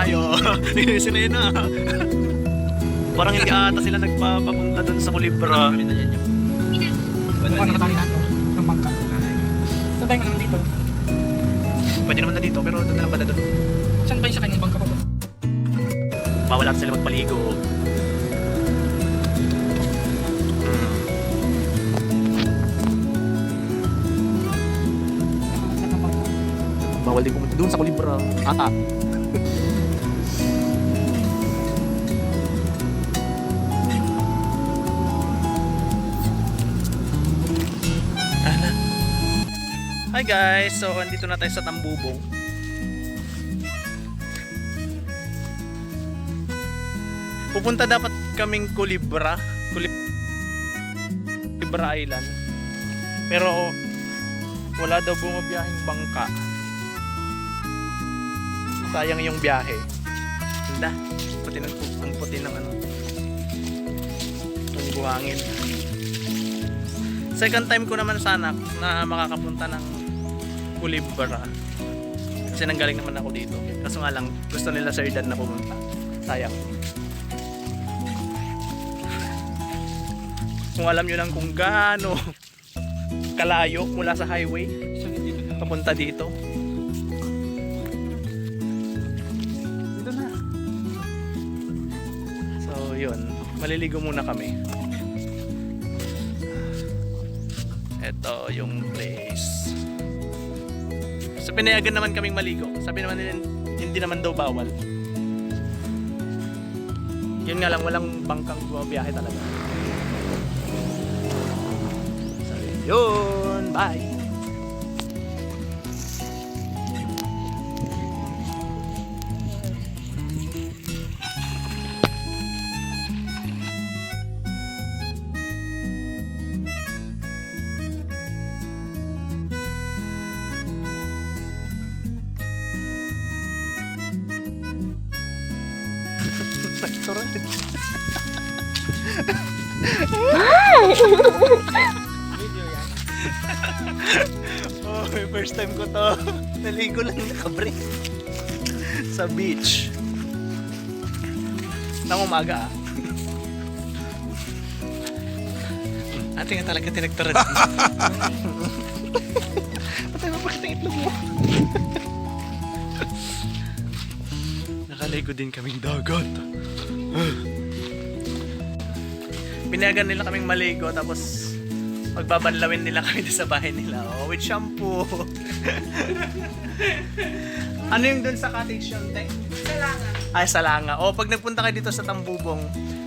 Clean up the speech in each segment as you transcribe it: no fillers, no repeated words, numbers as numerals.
tayo. Sirena. Parang hindi ata sila nagpapunta doon sa Culebra. Ano ka nakatali nato? Ng bangka. Saan tayo naman dito? Pwede naman na dito, pero doon na lang pala doon. Saan ba yung sa kanyang bangka pa? Bawal ata sila magpaligo. Bawal din pumunta doon sa Culebra. Ata. Hi guys! So, andito na tayo sa Tambubong. Pupunta dapat kaming Culebra Island. Pero wala daw bumabiyaheng bangka. Sayang yung biyahe. Ganda. Ang puti ng ano. Ang buhangin. Second time ko naman sana na makakapunta ng Culebra. Kasi nanggaling naman ako dito. Kaso nga lang, gusto nila Sir Dad na pumunta. Sayang. Kung alam nyo lang kung gaano kalayo mula sa highway papunta dito. Dito na. So yun, maliligo muna kami. Ito yung place. So pinayagan naman kaming maligo. Sabi naman nila hindi naman daw bawal. Yun nga lang, walang bangkang bumabiyahe talaga. So yun, bye! Video yan. Oh, first time ko to. Naligo lang nakabrief sa beach. Nang umaga ah. Ate nga talaga tinagturan. Patay mo bakit ang itlog mo? Nakaligo din kaming dagat. Pinayagan nila kaming maligo tapos magbabanlawin nila kami sa bahay nila. Oh, with shampoo. Ano yung dun sa cottage yun, Tek? Salanga. Ay, salanga. O, pag nagpunta kayo dito sa Tambubong,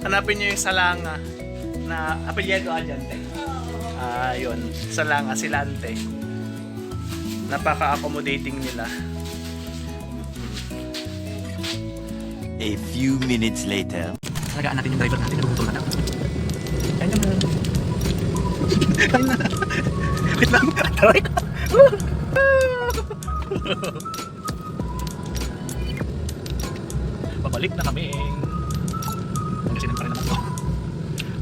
hanapin nyo yung salanga na apelyido dyan, Tek. Ah, yun. Salanga, silante. Napaka-accommodating nila. A few minutes later. Alagaan natin yung driver natin. Nagugutom na. Kaya naman. Kaya na. Wait lang. Taray ko. Pabalik na kami. Pangasinan pa rin naman to.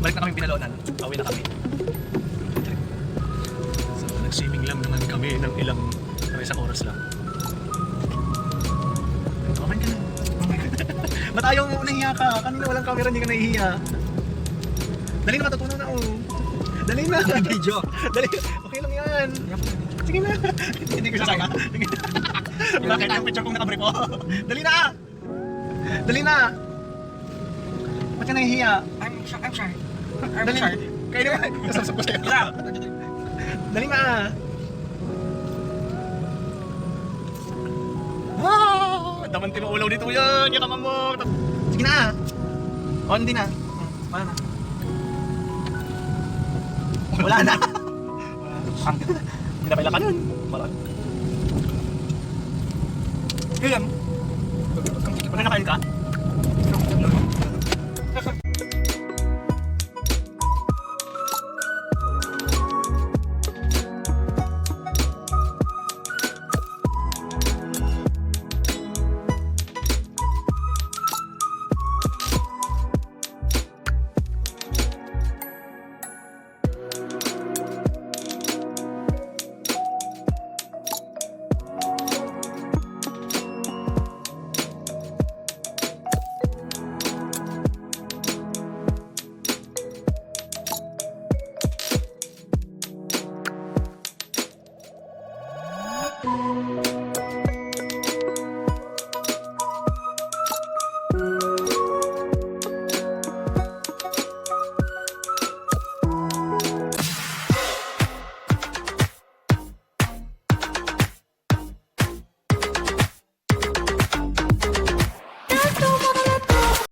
Balik na kami Binalonan. Pauwi na kami. So, nag-swimming lang naman kami ng ilang isang oras lang. Okay ka na. Ba't ayaw mo nahiya ka? Kanina walang camera, hindi ka nahihiya. Dali na, matutunan na oh. Dali na. Video. Dali. Okay lang yan. Sige na. Hindi ko sasaka. Bakit yung picture kong nakabrief oh. Dali na. Dali na. Ba't ka nahihiya? I'm shy. Dali na. Kaya naman. Kasapsap ko sa'yo. Dali na. Wow! Daman tinuulaw dito yan. Yakaman mo. Sige na. O, hindi na. Wala na. Wala na. Hindi na pala ka nun. Marami. Ilan? Pag nakain ka,